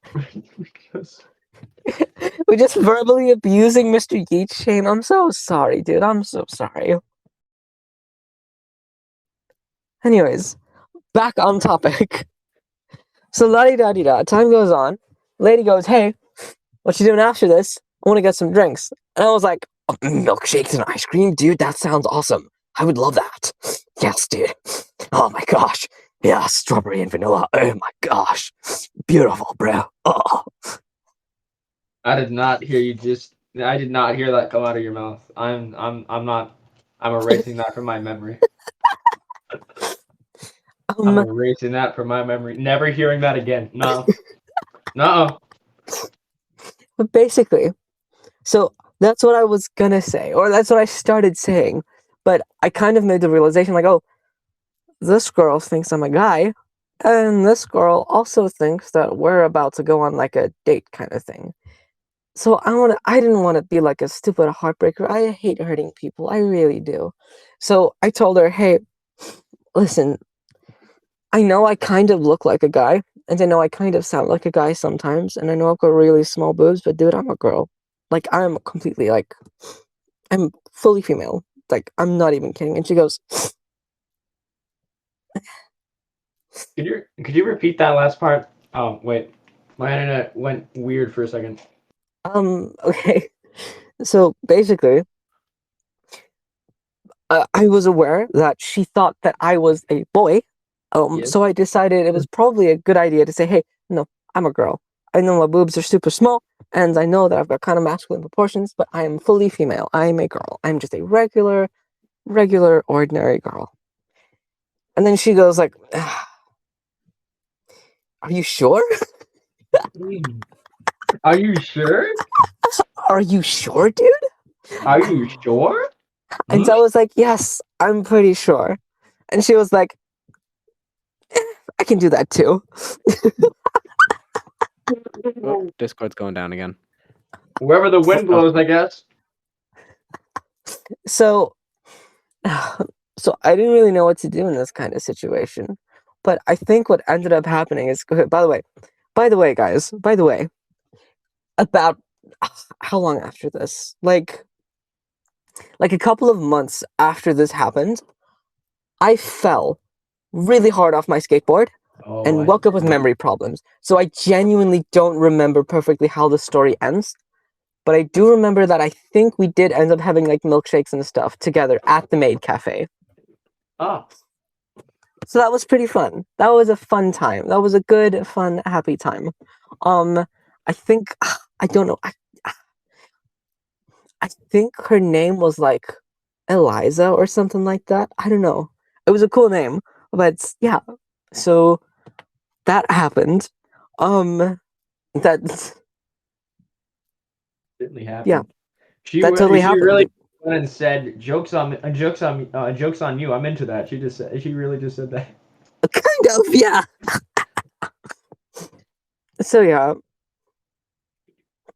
We're just verbally abusing Mr. Yeet, Shane. I'm so sorry, dude. I'm so sorry. Anyways, back on topic. So la-di-da-di-da, time goes on. Lady goes, hey, what you doing after this? I want to get some drinks. And I was like, oh, milkshakes and ice cream? Dude, that sounds awesome. I would love that. Yes, dude. Oh my gosh. Yeah, strawberry and vanilla. Oh my gosh. Beautiful, bro. Oh. I did not hear you just. I did not hear that come out of your mouth. I'm not. I'm erasing that from my memory. I'm erasing that from my memory. Never hearing that again. No. No. But basically, so that's what I was gonna say, or that's what I started saying. But I kind of made the realization, like, oh, this girl thinks I'm a guy, and this girl also thinks that we're about to go on like a date kind of thing. So I didn't want to be like a stupid heartbreaker. I hate hurting people. I really do. So I told her, hey, listen, I know I kind of look like a guy, and I know I kind of sound like a guy sometimes, and I know I've got really small boobs, but dude, I'm a girl. Like, I'm completely, like, I'm fully female. Like, I'm not even kidding. And she goes, Could you repeat that last part? Oh, wait. My internet went weird for a second. okay. So basically, I was aware that she thought that I was a boy. Yes. So I decided it was probably a good idea to say, hey, no, I'm a girl. I know my boobs are super small, and I know that I've got kind of masculine proportions, but I am fully female. I'm a girl. I'm just a regular, ordinary girl. And then she goes like, are you sure? Are you sure? Are you sure, dude? Are you sure? And so I was like, yes, I'm pretty sure. And she was like, I can do that too. Oh, Discord's going down again. Wherever the wind blows, I guess. So, so I didn't really know what to do in this kind of situation. But I think what ended up happening is, by the way, guys, about how long after this? Like a couple of months after this happened, I fell really hard off my skateboard and woke up with memory problems. So I genuinely don't remember perfectly how the story ends. But I do remember that I think we did end up having like milkshakes and stuff together at the Maid Cafe. Oh. So that was pretty fun. That was a fun time. That was a good, fun, happy time. I think I don't know. I think her name was like Eliza or something like that. I don't know. It was a cool name, but yeah. So that happened. That Certainly happened. yeah. She totally happened. Really went and said jokes on you. I'm into that. She really just said that. Kind of, yeah. So yeah.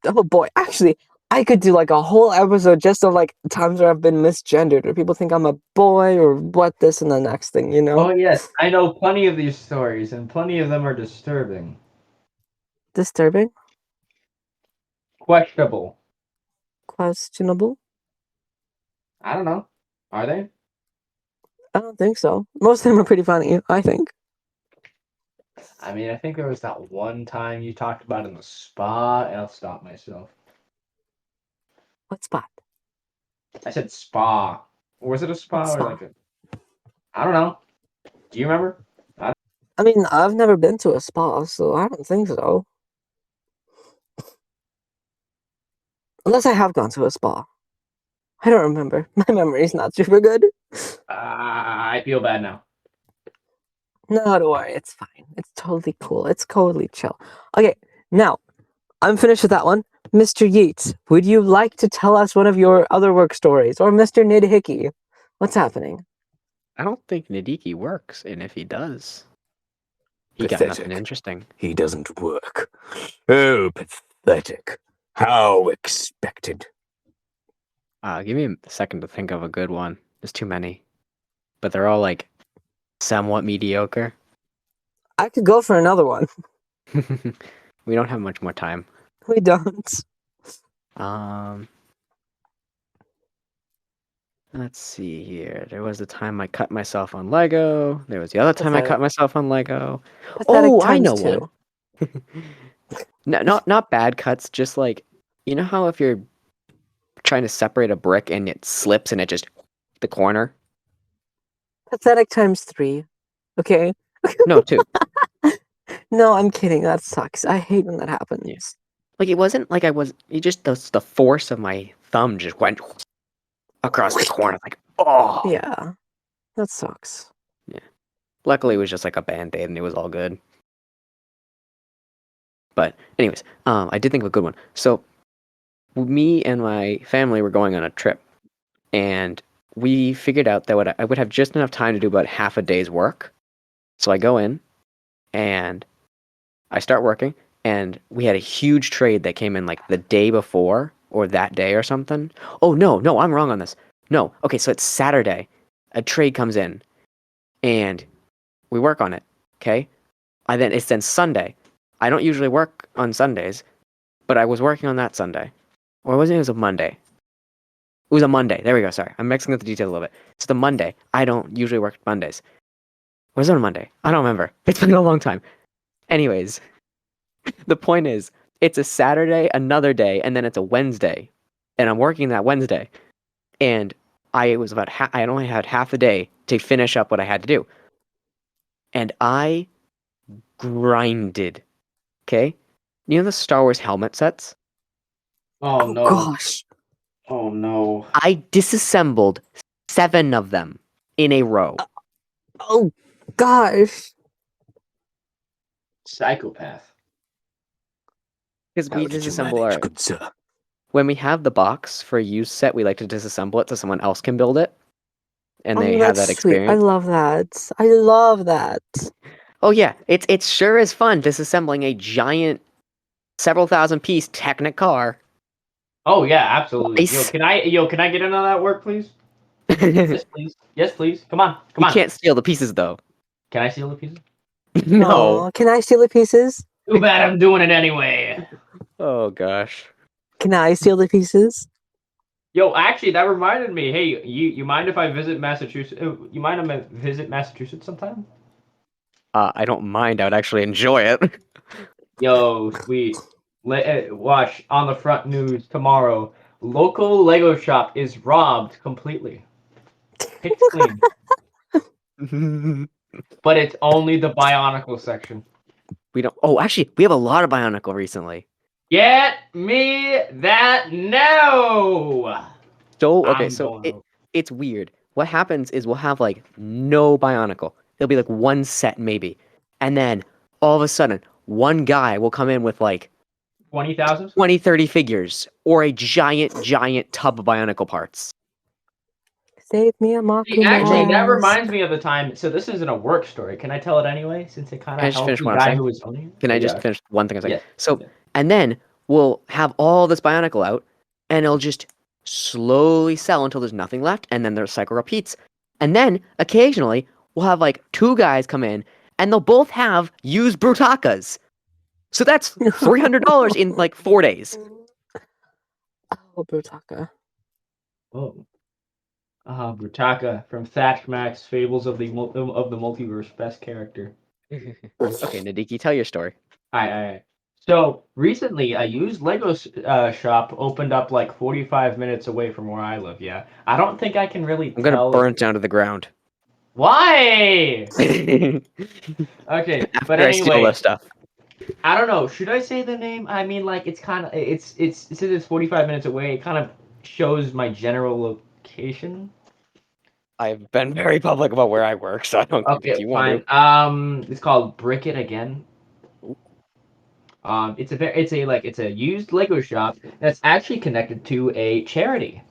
Oh boy, actually, I could do like a whole episode just of like times where I've been misgendered, or people think I'm a boy, or what this and the next thing, you know? Oh yes, I know plenty of these stories, and plenty of them are disturbing. Disturbing? Questionable. Questionable? I don't know. Are they? I don't think so. Most of them are pretty funny, I think. I mean, I think there was that one time you talked about in the spa, and I'll stop myself. What spot? I said spa. Or was it a spa What or spa? like a... I don't know. Do you remember? I mean, I've never been to a spa, so I don't think so. Unless I have gone to a spa. I don't remember. My memory's not super good. I feel bad now. No, don't worry. It's fine. It's totally cool. It's totally chill. Okay, now, I'm finished with that one. Mr. Yeet, would you like to tell us one of your other work stories? Or Mr. Nidhiki? What's happening? I don't think Nidhiki works, and if he does, He got nothing Pathetic. interesting. He doesn't work. Oh, pathetic. How expected. Give me a second to think of a good one. There's too many. But they're all like somewhat mediocre. I could go for another one. We don't have much more time. We don't. Let's see here. There was the time I cut myself on Lego. There was the other time I cut Pathetic. myself on Lego. Pathetic Oh, I times know two. one. No, not bad cuts, just like, you know how if you're trying to separate a brick and it slips and it just the corner? Pathetic times three. Okay. No, two. No, I'm kidding. That sucks. I hate when that happens. Like it wasn't like it just the force of my thumb just went across the corner like, oh. Yeah. That sucks. Luckily it was just like a band-aid and it was all good. But anyways, I did think of a good one. So me and my family were going on a trip, and we figured out that I would have just enough time to do about half a day's work. So I go in, and I start working, and we had a huge trade that came in like the day before, or that day or something. Oh, no, I'm wrong on this. No, okay, so it's Saturday. A trade comes in, and we work on it, okay? It's then Sunday. I don't usually work on Sundays, but I was working on that Sunday. Or was it? It was a Monday. It was a Monday. There we go. Sorry. I'm mixing up the details a little bit. It's the Monday. I don't usually work Mondays. Was it on a Monday? I don't remember. It's been a long time. Anyways, the point is, it's a Saturday, another day, and then it's a Wednesday. And I'm working that Wednesday. And I had only had half a day to finish up what I had to do. And I grinded. Okay? You know the Star Wars helmet sets? Oh Oh no. gosh. Oh no. I disassembled 7 of them in a row. Oh gosh. Psychopath. Because How we did you disassemble manage, our... good sir? When we have the box for a used set, we like to disassemble it so someone else can build it. And they have That's that sweet. I experience. love that. I love that. Oh yeah, it's sure is fun disassembling a giant several thousand piece Technic car. Oh yeah, absolutely. Twice. Can I get in on that work, please? Yes, please. Yes, please. Come on. Come You on. can't steal the pieces though. Can I steal the pieces? No. Aw, can I steal the pieces? Too bad I'm doing it anyway. Oh gosh. Can I steal the pieces? Yo, actually, that reminded me. Hey, you mind if I visit Massachusetts? You mind if I visit Massachusetts sometime? I don't mind. I would actually enjoy it. Yo, sweet. Watch on the front news tomorrow. Local Lego shop is robbed completely. Pitch clean. But it's only the Bionicle section. We don't. Oh, actually, we have a lot of Bionicle recently. Get me that no. So okay, I'm so going out. it's weird. What happens is we'll have like no Bionicle. There'll be like one set maybe, and then all of a sudden one guy will come in with like 20,000? 20, 30 figures or a giant tub of Bionicle parts. Save me a mocking Actually, that ass. reminds me of the time. So this isn't a work story. Can I tell it anyway? Since it kind Can I of just helped finish the what I'm guy saying? who was owning it. Can I Oh, just yeah. finish one thing I'm saying? Yeah. So, Yeah. and then we'll have all this Bionicle out, and it'll just slowly sell until there's nothing left, and then the cycle repeats. And then occasionally we'll have like 2 guys come in, and they'll both have used Brutakas. So that's $300 in like 4 days. Oh, Brutaka. Oh. Brutaka from Thatch Max Fables of the Multiverse, best character. Okay, Nidhiki, tell your story. Alright. So recently, a used Lego shop opened up like 45 minutes away from where I live. Yeah, I don't think I can really I'm gonna tell. burn it down to the ground. Why? After Okay, but I steal anyway, this stuff. I don't know. Should I say the name? I mean, like it's kind of it's since it's 45 minutes away. It kind of shows my general location. I've been very public about where I work, so I don't. If Okay, you want fine. It's called Brick It Again. Ooh. It's a used Lego shop that's actually connected to a charity.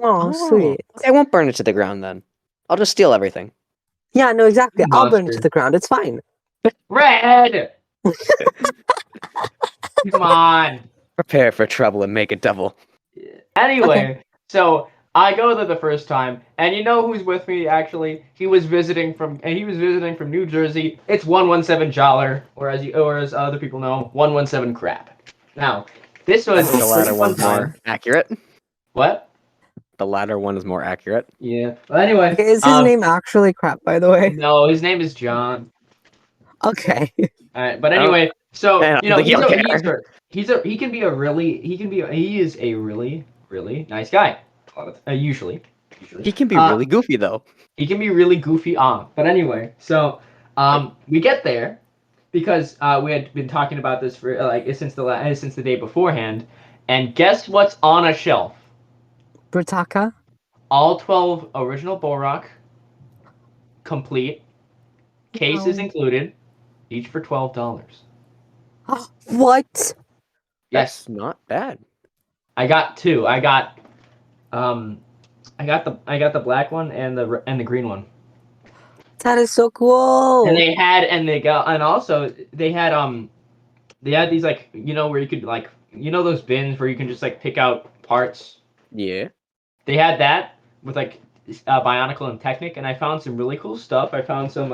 Oh, sweet. Okay, I won't burn it to the ground then. I'll just steal everything. Yeah, no, exactly. You I'll burn it to monster. the ground. It's fine. Red! Come on. Prepare for trouble and make it double. Anyway, so I go there the first time, and you know who's with me? Actually, he was visiting from New Jersey. It's 117 Jollar, or as other people know, 117 Crap. Now, this I was think the a latter pretty fun one's more time. accurate. What? The latter one is more accurate. Yeah. Well, anyway, Okay, is his name actually Crap, by the way? No, his name is John. Okay. All right, but I don't- anyway, so I don't think he'll care. he is a really nice guy. Usually. He can be really goofy though. He can be really goofy on. But anyway, so we get there because we had been talking about this for since the day beforehand, and guess what's on a shelf? Brutaka? All 12 original Borok, complete, cases No. included, each for $12. What? Yes, That's not bad. I got two. I got the black one and the green one. That is so cool. And they had these where you could those bins where you can just pick out parts. Yeah. They had that with Bionicle and Technic, and I found some really cool stuff. I found some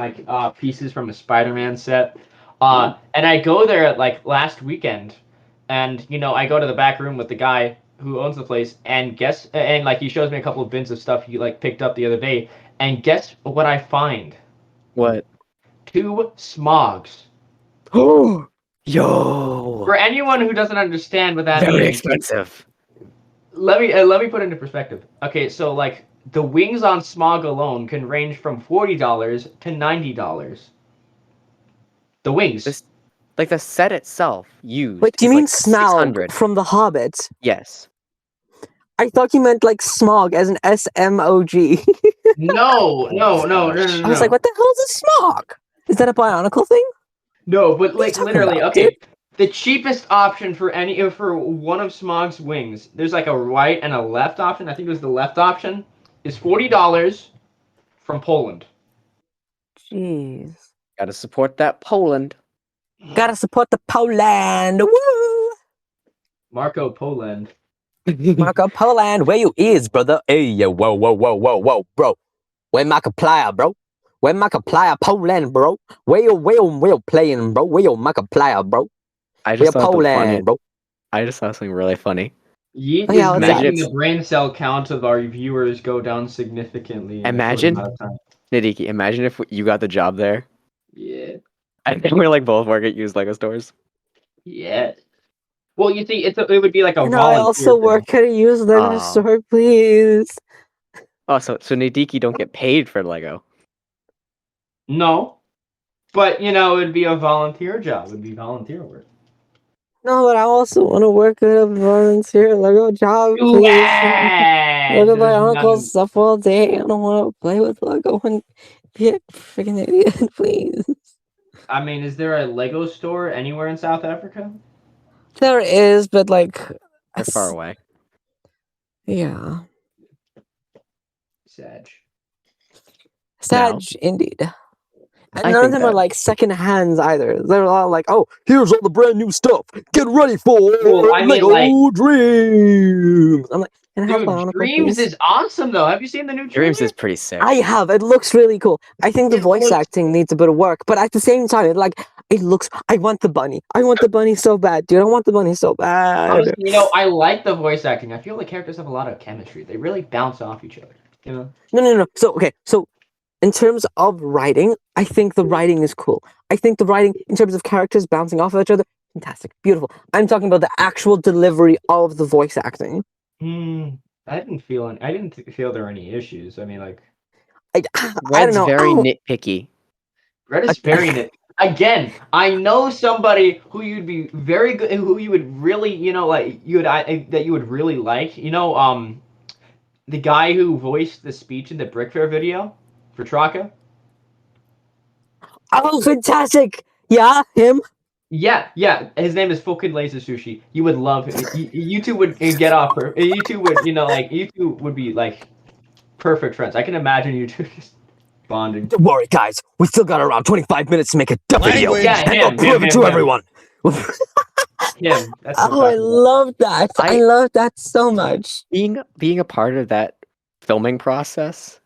pieces from a Spider-Man set. And I go there last weekend, and I go to the back room with the guy who owns the place, and he shows me a couple of bins of stuff he picked up the other day, and guess what I find? What? 2 Smogs. Oh, yo! For anyone who doesn't understand what that Very means, expensive. let me put it into perspective. Okay, so the wings on Smog alone can range from $40 to $90. The wings. The set itself used. Wait, do you is mean Smaug Smaug from The Hobbit? Yes. I thought you meant Smog as an SMOG. No. I was like, what the hell is a Smog? Is that a Bionicle thing? No, but What are you talking literally, about, okay. dude? The cheapest option for one of Smog's wings, there's a right and a left option. I think it was the left option, is $40 from Poland. Jeez. Gotta support that Poland. Gotta support the Poland. Woo! Marco Poland. Marco Poland, where you is, brother? Hey, yo, whoa, bro. Where Markiplier, bro? Where Markiplier, Poland, bro? Where you playing, bro? Where you Markiplier, bro? I Where just saw something Poland, funny. bro? I just saw something really funny. Yeet Oh, yeah, is what's that? making the brain cell count of our viewers go down significantly. In a short Imagine, amount of time. Nidhiki, imagine if you got the job there. Yeah. And we're both work at used Lego stores. Yeah. Well, you see, it would be a And volunteer I also thing. work at a used Lego Oh. store, please. Oh, so Nidhiki don't get paid for Lego. No. But, it would be a volunteer job. It would be volunteer work. No, but I also want to work at a volunteer Lego job, please. Yeah. Look at Bionicle stuff all day. I don't want to play with Lego and be a freaking idiot, please. I mean, is there a Lego store anywhere in South Africa? There is, but They're far away. Yeah. Sag. Sad indeed. And I none of think them that- are second hands either. They're all oh, here's all the brand new stuff. Get ready for Lego Dreams. I'm like, can I have Dude, Bionicle, Dreams please? is awesome though. Have you seen the new Dreams trailer? is pretty sick. I have. It looks really cool. I think the It voice looks- acting needs a bit of work, but at the same time, it looks. I want the bunny. I want the bunny so bad, dude. I want the bunny so bad. Honestly, I like the voice acting. I feel the characters have a lot of chemistry. They really bounce off each other. No. So in terms of writing, I think the writing is cool. I think the writing, in terms of characters bouncing off of each other, fantastic, beautiful. I'm talking about the actual delivery of the voice acting. I didn't feel there were any issues. I mean, I Red's don't know. very nitpicky. Red is very nit. Again, I know somebody who you'd be very good, who you would really, that you would really like. The guy who voiced the speech in the Brick Fair video for Traka. Oh, fantastic! Yeah, him. Yeah. His name is Fucking Laser Sushi. You would love him. You two would get off. You two would, you two would be perfect friends. I can imagine you two just bonding. Don't worry, guys. We still got around 25 minutes to make a dumb video, Language. Yeah, and I'll prove it to everyone. Him. That's Oh, I love that. I love that so much. Being a part of that filming process,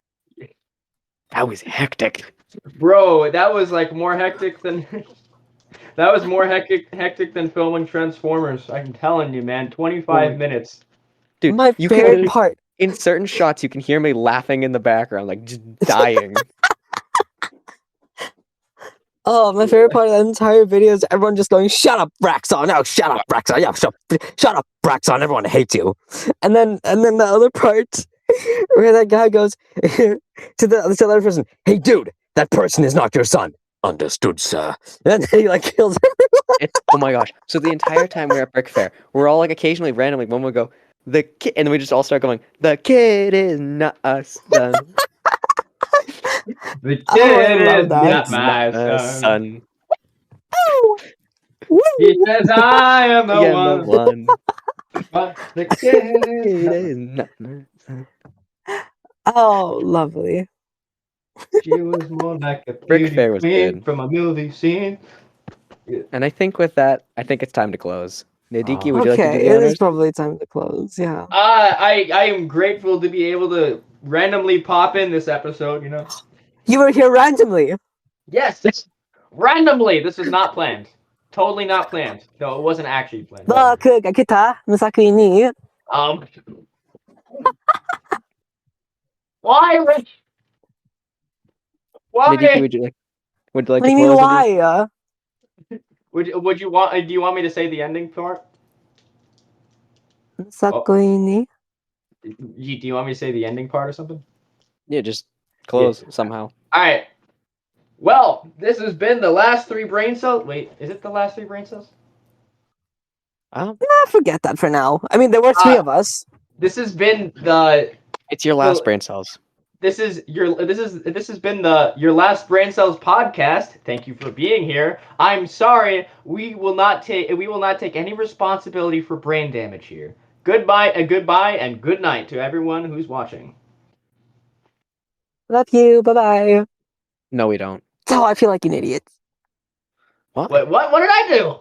that was hectic. Bro, that was like more hectic than that was more hectic than filming Transformers. I'm telling you, man. 25 minutes. Dude, My you favorite can part. in certain shots you can hear me laughing in the background, like just dying. Oh, my favorite part of that entire video is everyone just going, "Shut up, Braxon! No, shut up, Braxon! Yeah, shut up, Braxon! Everyone hates you." And then the other part where that guy goes to the other person, "Hey, dude, that person is not your son." "Understood, sir." And then he like kills him. Oh my gosh! So the entire time we're at Brick Fair, we're all like occasionally randomly one would go the kid, and then we just all start going, "The kid is not us son." The kid I love is that. not my son. son. Woo! He says I am the I am one. the one. But the kid is Kid not. is not my son. Oh, lovely. She was more like a Brick beauty Fair was queen good. from a movie scene. And I think with that, I think it's time to close. Nidhiki, would you like to do Okay, the it is honors? probably time to close. Yeah. I am grateful to be able to randomly pop in this episode, you know. You were here randomly. Yes, randomly. This was not planned. Totally not planned. No, it wasn't actually planned. Bakug ga kita sa akin ni. Um, why, Rich? Why? Nidhiki, would you like What to do you mean close? with these? why? Would you want? Do you want me to say the ending part? Sa akin ni. Do you want me to say the ending part or something? Yeah, just close somehow. All right. Well, this has been the last three brain cells. Wait, is it the last three brain cells? Forget that for now. I mean, there were three of us. This has been the. It's your last brain cells. This has been the Your Last Brain Cells podcast. Thank you for being here. I'm sorry, we will not take any responsibility for brain damage here. Goodbye and good night to everyone who's watching. Love you. Bye bye. No, we don't. Oh, I feel like an idiot. What? What did I do?